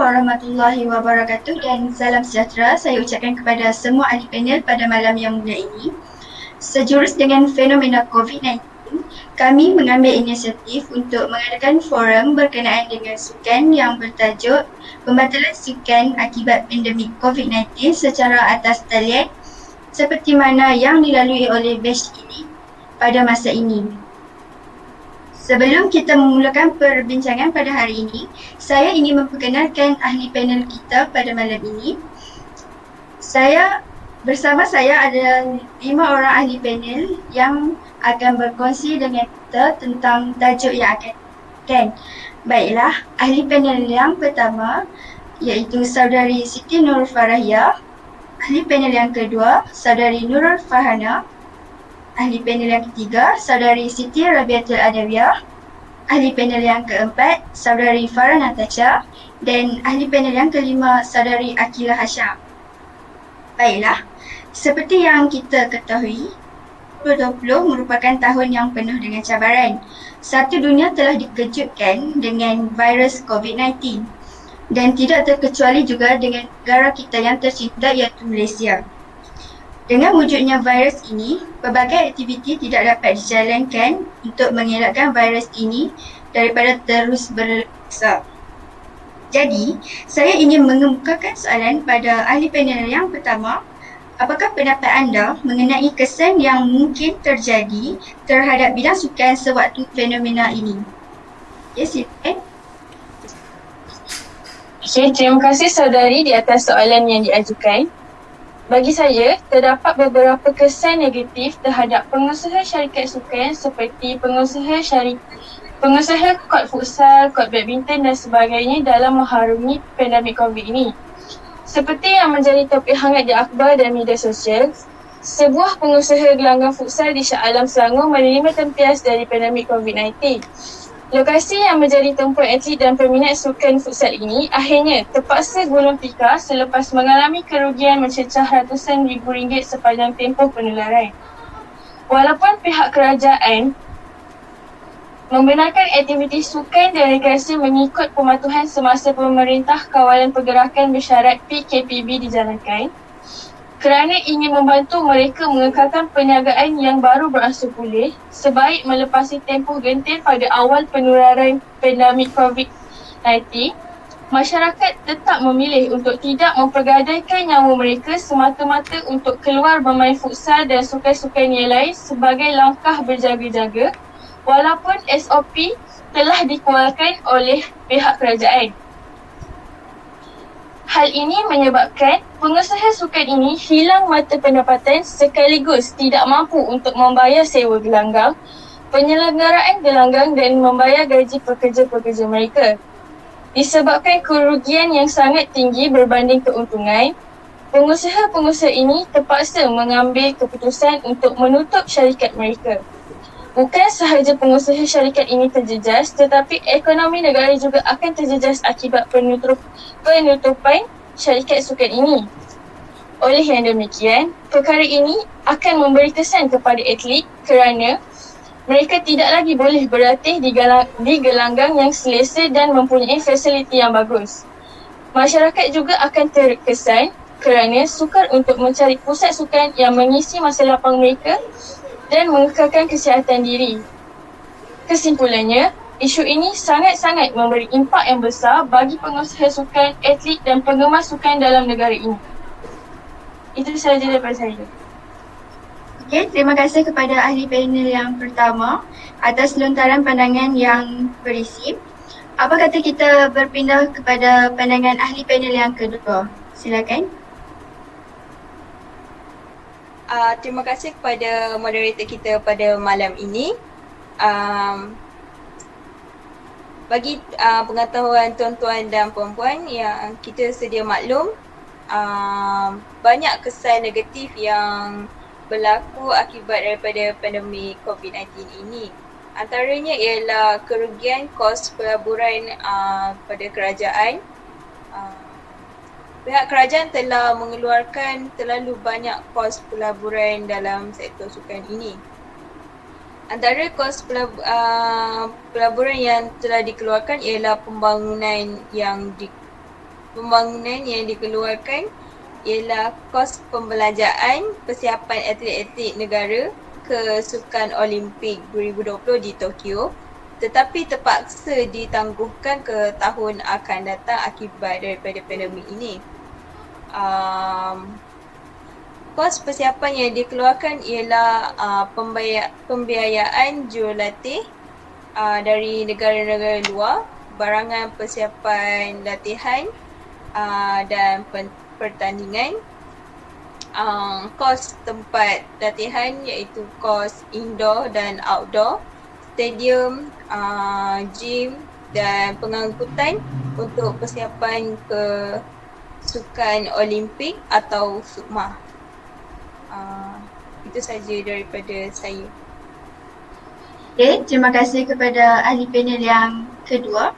warahmatullahi wabarakatuh dan salam sejahtera saya ucapkan kepada semua ahli panel pada malam yang mulia ini. Sejurus dengan fenomena COVID-19, kami mengambil inisiatif untuk mengadakan forum berkenaan dengan sukan yang bertajuk Pembatalan Sukan Akibat Pandemik COVID-19 secara atas talian seperti mana yang dilalui oleh batch ini pada masa ini. Sebelum kita memulakan perbincangan pada hari ini, saya ingin memperkenalkan ahli panel kita pada malam ini. Bersama saya ada 5 orang ahli panel yang akan berkongsi dengan kita tentang tajuk yang akan. Baiklah, ahli panel yang pertama iaitu Saudari Siti Nurul Farahia. Ahli panel yang kedua, Saudari Nurul Farhana. Ahli panel yang ketiga, Saudari Siti Rabiatul Adawiyah. Ahli panel yang keempat, Saudari Farah Natasha. Dan ahli panel yang kelima, Saudari Akila Hasham. Baiklah, seperti yang kita ketahui, 2020 merupakan tahun yang penuh dengan cabaran. Satu dunia telah dikejutkan dengan virus COVID-19 dan tidak terkecuali juga dengan negara kita yang tercinta iaitu Malaysia. Dengan wujudnya virus ini, pelbagai aktiviti tidak dapat dijalankan untuk mengelakkan virus ini daripada terus berlangsung. Jadi, saya ingin mengemukakan soalan pada ahli panel yang pertama. Apakah pendapat anda mengenai kesan yang mungkin terjadi terhadap bidang sukan sewaktu fenomena ini? Ya, silakan. Okay, terima kasih saudari di atas soalan yang diajukan. Bagi saya, terdapat beberapa kesan negatif terhadap pengusaha syarikat sukan seperti pengusaha kod futsal, kod badminton dan sebagainya dalam mengharungi pandemik COVID ini. Seperti yang menjadi topik hangat di akhbar dan media sosial, sebuah pengusaha gelanggang futsal di Shah Alam Selangor menerima tempias dari pandemik COVID-19. Lokasi yang menjadi tempat atlet dan peminat sukan futsal ini akhirnya terpaksa gulung tikar selepas mengalami kerugian mencecah ratusan ribu ringgit sepanjang tempoh penularan. Walaupun pihak kerajaan membenarkan aktiviti sukan dan rekreasi mengikut pematuhan semasa Pemerintah Kawalan Pergerakan Bersyarat PKPB dijalankan, kerana ingin membantu mereka mengekalkan perniagaan yang baru beransur pulih, sebaik melepasi tempoh genting pada awal penularan pandemik COVID-19, masyarakat tetap memilih untuk tidak mempergadaikan nyawa mereka semata-mata untuk keluar bermain futsal dan sukan-sukan yang lain sebagai langkah berjaga-jaga, walaupun SOP telah dikeluarkan oleh pihak kerajaan. Hal ini menyebabkan pengusaha sukan ini hilang mata pendapatan sekaligus tidak mampu untuk membayar sewa gelanggang, penyelenggaraan gelanggang dan membayar gaji pekerja-pekerja mereka. Disebabkan kerugian yang sangat tinggi berbanding keuntungan, pengusaha-pengusaha ini terpaksa mengambil keputusan untuk menutup syarikat mereka. Bukan sahaja pengusaha syarikat ini terjejas, tetapi ekonomi negara juga akan terjejas akibat penutupan syarikat sukan ini. Oleh yang demikian, perkara ini akan memberi kesan kepada atlet kerana mereka tidak lagi boleh berlatih di gelanggang yang selesa dan mempunyai fasiliti yang bagus. Masyarakat juga akan terkesan kerana sukar untuk mencari pusat sukan yang mengisi masa lapang mereka dan mengekalkan kesihatan diri. Kesimpulannya, isu ini sangat-sangat memberi impak yang besar bagi pengusaha sukan, atlet dan penggemar sukan dalam negara ini. Itu sahaja daripada saya. Okey, terima kasih kepada ahli panel yang pertama atas lontaran pandangan yang berisi. Apa kata kita berpindah kepada pandangan ahli panel yang kedua? Silakan. Terima kasih kepada moderator kita pada malam ini. Bagi pengetahuan tuan-tuan dan puan-puan yang kita sedia maklum, banyak kesan negatif yang berlaku akibat daripada pandemik COVID-19 ini. Antaranya ialah kerugian kos pelaburan pada kerajaan. Pihak kerajaan telah mengeluarkan terlalu banyak kos pelaburan dalam sektor sukan ini. Antara kos pelaburan yang telah dikeluarkan ialah pembangunan yang pembangunan yang dikeluarkan ialah kos pembelajaran persiapan atlet-atlet negara ke Sukan Olimpik 2020 di Tokyo, tetapi terpaksa ditangguhkan ke tahun akan datang akibat daripada pandemik ini. Kos persiapan yang dikeluarkan ialah pembiayaan jurulatih dari negara-negara luar, barangan persiapan latihan dan pertandingan, kos tempat latihan iaitu kos indoor dan outdoor, stadium, gym dan pengangkutan untuk persiapan ke Sukan Olimpik atau SUKMA. Itu saja daripada saya. Okay, terima kasih kepada ahli panel yang kedua.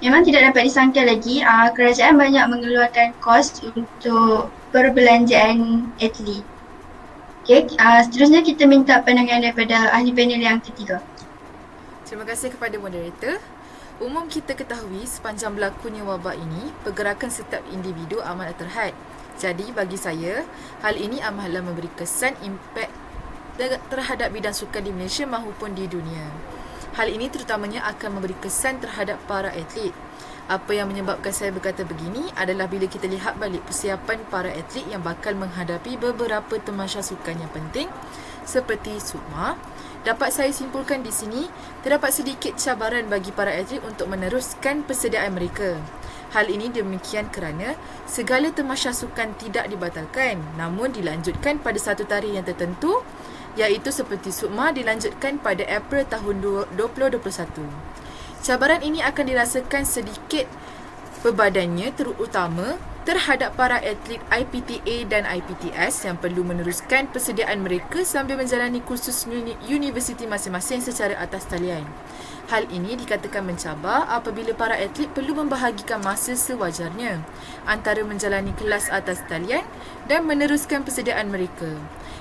Memang tidak dapat disangka lagi, kerajaan banyak mengeluarkan kos untuk perbelanjaan atlet. Okay, seterusnya kita minta pandangan daripada ahli panel yang ketiga. Terima kasih kepada moderator. Umum kita ketahui sepanjang berlakunya wabak ini, pergerakan setiap individu amat terhad. Jadi bagi saya, hal ini amatlah memberi kesan impak terhadap bidang sukan di Malaysia maupun di dunia. Hal ini terutamanya akan memberi kesan terhadap para atlet. Apa yang menyebabkan saya berkata begini adalah bila kita lihat balik persiapan para atlet yang bakal menghadapi beberapa tamasya sukan yang penting seperti SUKMA, dapat saya simpulkan di sini, terdapat sedikit cabaran bagi para atlet untuk meneruskan persediaan mereka. Hal ini demikian kerana segala tamasya sukan tidak dibatalkan, namun dilanjutkan pada satu tarikh yang tertentu, iaitu seperti SUKMA dilanjutkan pada April tahun 2021. Cabaran ini akan dirasakan sedikit bebadannya, terutama terhadap para atlet IPTA dan IPTS yang perlu meneruskan persediaan mereka sambil menjalani kursus universiti masing-masing secara atas talian. Hal ini dikatakan mencabar apabila para atlet perlu membahagikan masa sewajarnya antara menjalani kelas atas talian dan meneruskan persediaan mereka.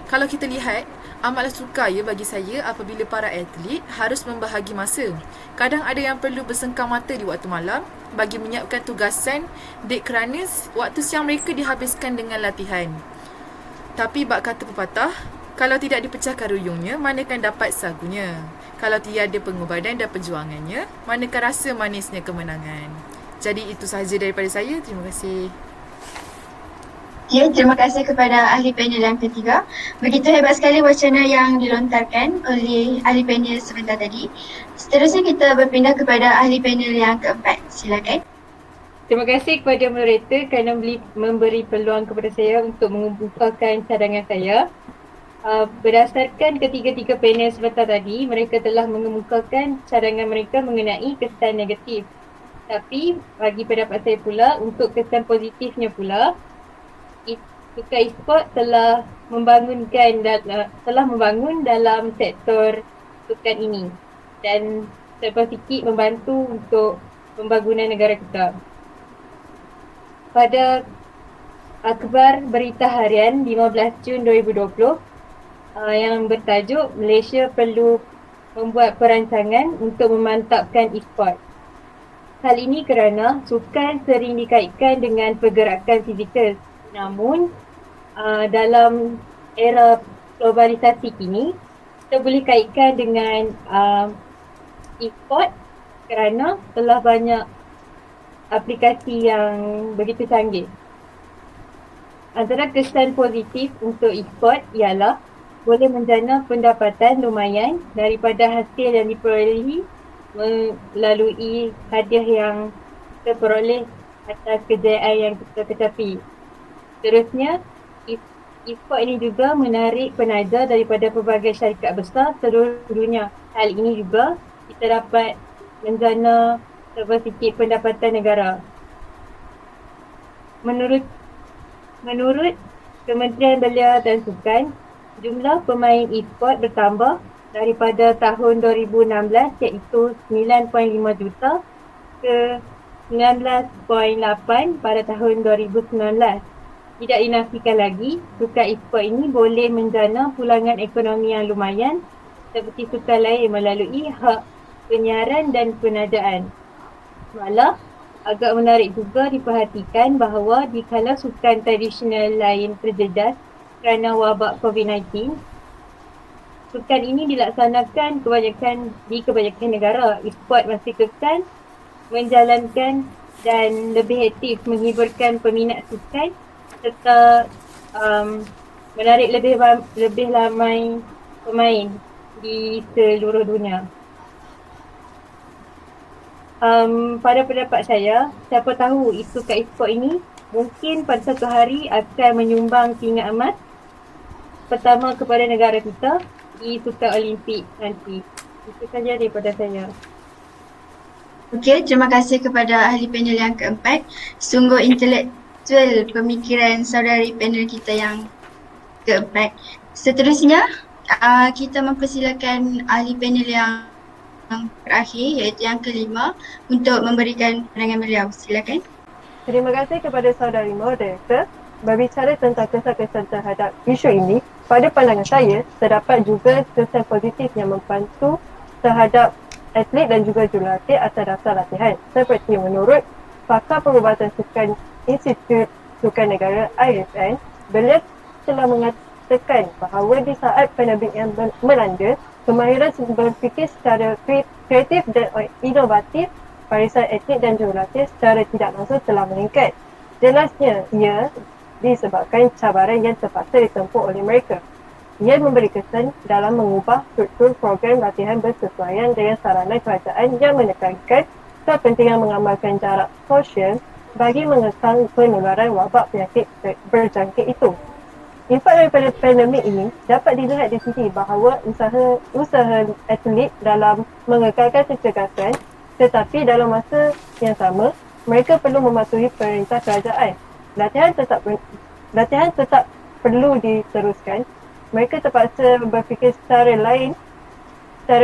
Kalau kita lihat, amatlah sukar bagi saya apabila para atlet harus membahagi masa. Kadang ada yang perlu bersengkang mata di waktu malam bagi menyiapkan tugasan dek kerana waktu siang mereka dihabiskan dengan latihan. Tapi bak kata pepatah, kalau tidak dipecahkan ruyungnya, manakan dapat sagunya. Kalau tiada pengorbanan dan perjuangannya, manakan rasa manisnya kemenangan. Jadi itu sahaja daripada saya. Terima kasih. Okay, terima kasih kepada ahli panel yang ketiga. Begitu hebat sekali wacana yang dilontarkan oleh ahli panel sebentar tadi. Seterusnya kita berpindah kepada ahli panel yang keempat. Silakan. Terima kasih kepada moderator kerana memberi peluang kepada saya untuk mengemukakan cadangan saya. Berdasarkan ketiga-tiga panel sebentar tadi, mereka telah mengemukakan cadangan mereka mengenai kesan negatif. Tapi bagi pendapat saya pula, untuk kesan positifnya pula, Sukan e-sport telah membangun dalam sektor sukan ini dan serba sikit membantu untuk pembangunan negara kita. Pada akhbar berita harian 15 Jun 2020 yang bertajuk Malaysia perlu membuat perancangan untuk memantapkan e-sport. Hal ini kerana sukan sering dikaitkan dengan pergerakan fizikal. Namun, dalam era globalisasi kini, kita boleh kaitkan dengan e-sport kerana telah banyak aplikasi yang begitu canggih. Antara kesan positif untuk e-sport ialah boleh menjana pendapatan lumayan daripada hasil yang diperolehi melalui hadiah yang kita peroleh atas kejayaan yang kita capai. Seterusnya, e-sport ini juga menarik penaja daripada pelbagai syarikat besar seluruh dunia. Hal ini juga kita dapat menjana serba sikit pendapatan negara. Menurut Kementerian Belia dan Sukan, jumlah pemain e-sport bertambah daripada tahun 2016 iaitu 9.5 juta ke 19.8 pada tahun 2019. Tidak dinafikan lagi, sukan e-sport ini boleh menjana pulangan ekonomi yang lumayan seperti sukan lain melalui hak penyiaran dan penajaan. Malah, Agak menarik juga diperhatikan bahawa di kala sukan tradisional lain terjejas kerana wabak COVID-19, sukan ini dilaksanakan di kebanyakan negara. E-sport masih kekal menjalankan dan lebih aktif menghiburkan peminat sukan serta menarik lebih ramai pemain di seluruh dunia. Pada pendapat saya, siapa tahu sukan e-sport ini mungkin pada satu hari akan menyumbang pingat emas pertama kepada negara kita di sukan Olimpik nanti. Itu saja daripada saya. Okey, terima kasih kepada ahli panel yang keempat. Sungguh intelektual pemikiran saudari panel kita yang keempat. Seterusnya, kita mempersilakan ahli panel yang terakhir iaitu yang kelima untuk memberikan pandangan beliau. Silakan. Terima kasih kepada saudari moderator berbicara tentang kesan-kesan terhadap isu ini. Pada pandangan saya, terdapat juga kesan positif yang membantu terhadap atlet dan juga jurulatih atas dasar latihan. Seperti menurut pakar perubatan sukan Institut Sukan Negara ISN, beliau telah mengatakan bahawa di saat pandemik yang melanda, kemahiran berfikir secara kreatif dan inovatif barisan atlet dan jurulatih secara tidak langsung telah meningkat. Jelasnya ia disebabkan cabaran yang terpaksa ditempuh oleh mereka. Ia memberi kesan dalam mengubah struktur program latihan bersesuaian dengan saranan kerajaan yang menekankan kepentingan mengamalkan jarak sosial bagi mengekang penularan wabak penyakit berjangkit itu. Impak daripada pandemik ini dapat dilihat di sini bahawa usaha atlet dalam mengekalkan kecergasan, tetapi dalam masa yang sama mereka perlu mematuhi perintah kerajaan. Latihan tetap perlu diteruskan. Mereka terpaksa berfikir secara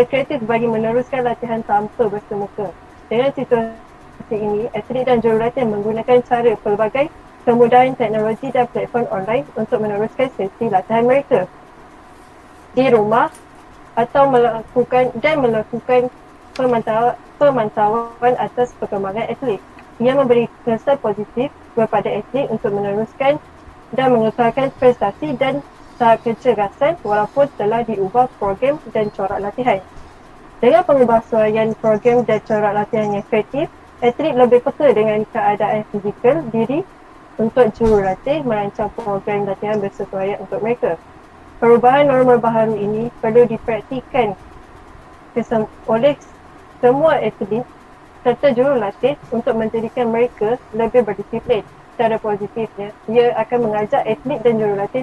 kreatif bagi meneruskan latihan tanpa bersemuka. Dengan situasi ini, atlet dan jurulatih menggunakan cara pelbagai kemudahan teknologi dan platform online untuk meneruskan sesi latihan mereka di rumah atau melakukan pemantauan atas perkembangan atlet. Ia memberi kesan positif kepada atlet untuk meneruskan dan mengekalkan prestasi dan tahap kecergasan walaupun telah diubah program dan corak latihan. Dengan pengubahsuaian program dan corak latihan yang kreatif, atlet lebih peka dengan keadaan fizikal diri untuk jurulatih merancang program latihan bersesuaian untuk mereka. Perubahan norma baharu ini perlu dipraktikkan oleh semua atlet serta jurulatih untuk menjadikan mereka lebih berdisiplin. Secara positifnya, ia akan mengajak atlet dan jurulatih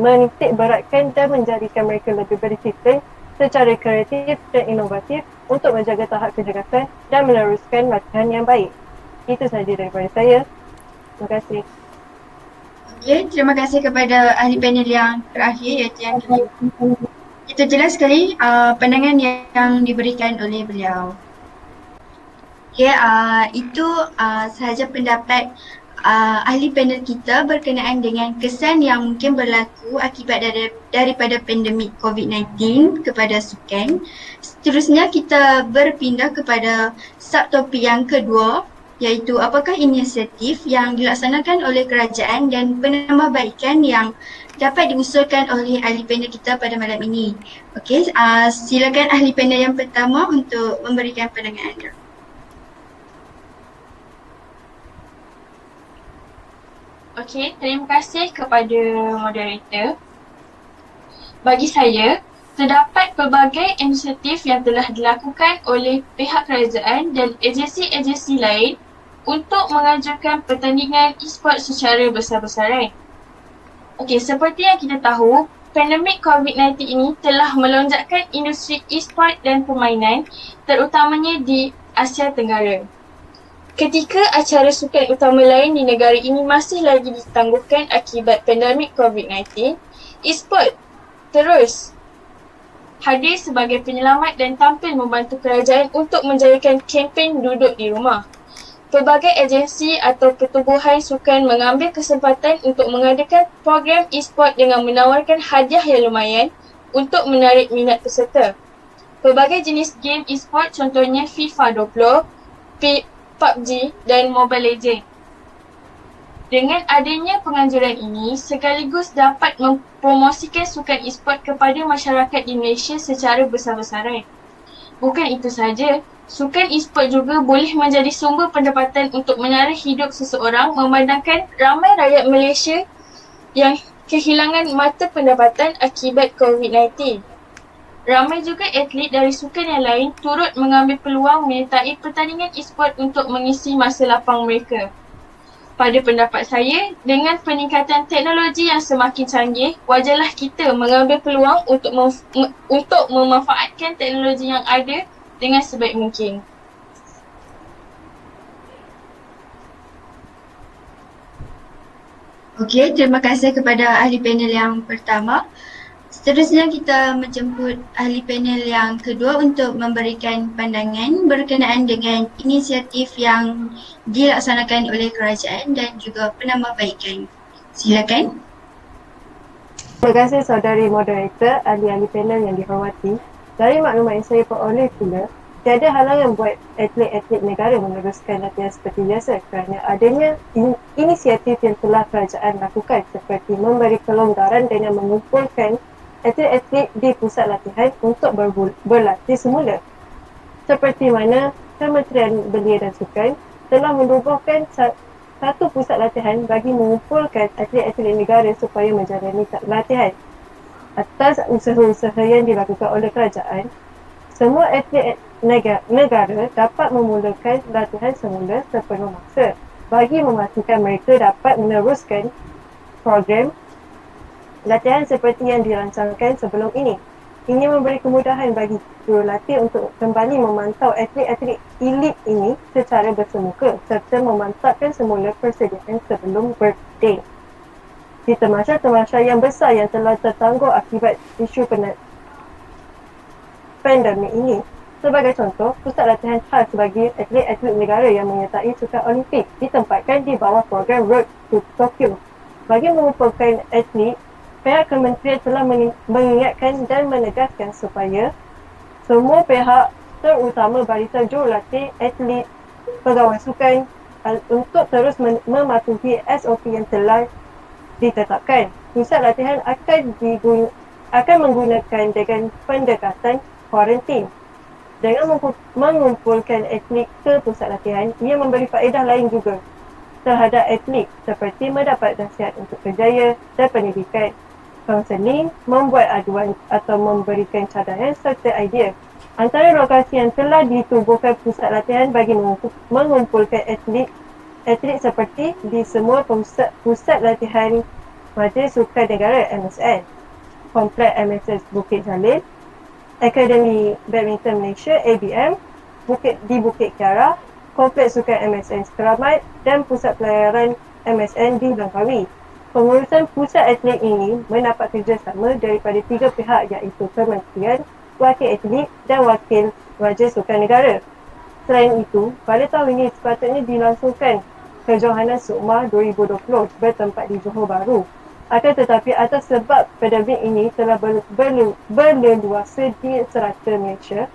menitik beratkan dan menjadikan mereka lebih berdisiplin secara kreatif dan inovatif untuk menjaga tahap kecergasan dan meneruskan latihan yang baik. Itu sahaja daripada saya. Terima kasih. Okey, terima kasih kepada ahli panel yang terakhir iaitu yang kelima. Itu jelas sekali pandangan yang diberikan oleh beliau. Okey, itu sahaja pendapat ahli panel kita berkenaan dengan kesan yang mungkin berlaku akibat daripada pandemik COVID-19 kepada sukan. Seterusnya kita berpindah kepada subtopik yang kedua iaitu apakah inisiatif yang dilaksanakan oleh kerajaan dan penambahbaikan yang dapat diusulkan oleh ahli panel kita pada malam ini. Okey, silakan ahli panel yang pertama untuk memberikan pandangan anda. Okey, terima kasih kepada moderator. Bagi saya, terdapat pelbagai inisiatif yang telah dilakukan oleh pihak kerajaan dan agensi-agensi lain untuk mengajukan pertandingan e-sport secara besar-besaran. Okey, seperti yang kita tahu, pandemik COVID-19 ini telah melonjakkan industri e-sport dan permainan terutamanya di Asia Tenggara. Ketika acara sukan utama lain di negara ini masih lagi ditangguhkan akibat pandemik COVID-19, e-sport terus hadir sebagai penyelamat dan tampil membantu kerajaan untuk menjayakan kempen duduk di rumah. Pelbagai agensi atau pertubuhan sukan mengambil kesempatan untuk mengadakan program e-sport dengan menawarkan hadiah yang lumayan untuk menarik minat peserta. Pelbagai jenis game e-sport contohnya FIFA 20, PUBG dan Mobile Legends. Dengan adanya penganjuran ini, sekaligus dapat mempromosikan sukan e-sport kepada masyarakat di Malaysia secara besar-besaran. Bukan itu saja, sukan e-sport juga boleh menjadi sumber pendapatan untuk menara hidup seseorang, memandangkan ramai rakyat Malaysia yang kehilangan mata pendapatan akibat COVID-19. Ramai juga atlet dari sukan yang lain turut mengambil peluang menyertai pertandingan e-sport untuk mengisi masa lapang mereka. Pada pendapat saya, dengan peningkatan teknologi yang semakin canggih, wajarlah kita mengambil peluang untuk memanfaatkan teknologi yang ada dengan sebaik mungkin. Okey, terima kasih kepada ahli panel yang pertama. Seterusnya kita menjemput ahli panel yang kedua untuk memberikan pandangan berkenaan dengan inisiatif yang dilaksanakan oleh kerajaan dan juga penambahbaikan. Silakan. Terima kasih saudari moderator, ahli-ahli panel yang dihormati. Dari maklumat yang saya peroleh pula, tiada halangan buat atlet-atlet negara meneruskan latihan seperti biasa kerana adanya inisiatif yang telah kerajaan lakukan seperti memberi kelonggaran dengan mengumpulkan atlet-atlet di pusat latihan untuk berlatih semula. Seperti mana Kementerian Belia dan Sukan telah menubuhkan satu pusat latihan bagi mengumpulkan atlet-atlet negara supaya menjalani latihan. Atas usaha-usaha yang dilakukan oleh kerajaan, semua atlet negara dapat memulakan latihan semula sepenuh masa bagi memastikan mereka dapat meneruskan program latihan seperti yang dirancangkan sebelum ini. Ini memberi kemudahan bagi jurulatih untuk kembali memantau atlet-atlet elit ini secara bersemuka serta memantapkan semula persediaan sebelum bertanding. Di tamasya-tamasya yang besar yang telah tertangguh akibat isu pandemik ini. Sebagai contoh, pusat latihan khas bagi atlet-atlet negara yang menyertai sukan Olimpik ditempatkan di bawah program Road to Tokyo. Bagi mengumpulkan atlet, pihak kementerian telah mengingatkan dan menegaskan supaya semua pihak, terutama barisan jurulatih, atlet, pegawai sukan untuk terus mematuhi SOP yang telah ditetapkan. Pusat latihan akan menggunakan dengan pendekatan kuarantin. Dengan mengumpulkan atlet ke pusat latihan, ia memberi faedah lain juga terhadap atlet seperti mendapat nasihat untuk kerjaya dan pendidikan, kaunseling, membuat aduan atau memberikan cadangan serta idea. Antara lokasi yang telah ditubuhkan pusat latihan bagi mengumpulkan atlet seperti di semua pusat latihan Majlis Sukan Negara MSN, Kompleks MSS Bukit Jalil, Akademi Badminton Malaysia ABM di Bukit Kiara, Kompleks Sukan MSN Sekeramat dan Pusat Pelayaran MSN di Langkawi. Pengurusan pusat atlet ini mendapat kerjasama daripada tiga pihak iaitu Kementerian, Wakil Atlet dan Wakil Majlis Sukan Negara. Selain itu, pada tahun ini sepatutnya dilangsungkan Kejohanan Sukma 2020 bertempat di Johor Bahru. Akan tetapi atas sebab pandemik ini telah berleluasa di serata Malaysia,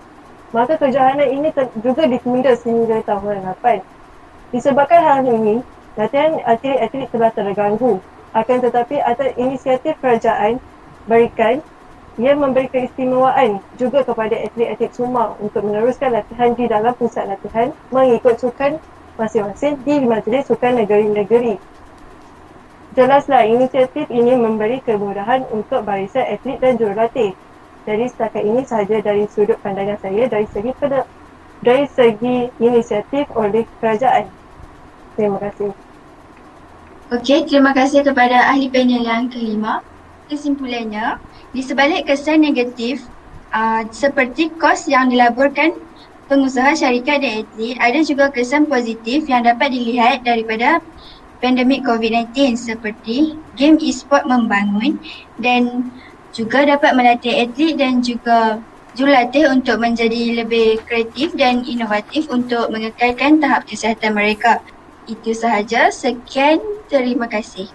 maka kejohanan ini juga ditunda sehingga tahun depan. Disebabkan hal ini, latihan atlet-atlet telah terganggu. Akan tetapi atas inisiatif kerajaan berikan, ia memberi keistimewaan juga kepada atlet-atlet semua untuk meneruskan latihan di dalam pusat latihan mengikut sukan masing-masing di Majlis Sukan Negeri-Negeri. Jelaslah inisiatif ini memberi kemudahan untuk barisan atlet dan jurulatih. Jadi setakat ini sahaja dari sudut pandangan saya dari segi inisiatif oleh kerajaan. Terima kasih. Okey, terima kasih kepada ahli panel yang kelima. Kesimpulannya, di sebalik kesan negatif seperti kos yang dilaburkan pengusaha, syarikat dan atlet, ada juga kesan positif yang dapat dilihat daripada pandemik COVID-19 seperti game e-sport membangun dan juga dapat melatih atlet dan juga jurulatih untuk menjadi lebih kreatif dan inovatif untuk mengekalkan tahap kesihatan mereka. Itu sahaja. Sekian, terima kasih.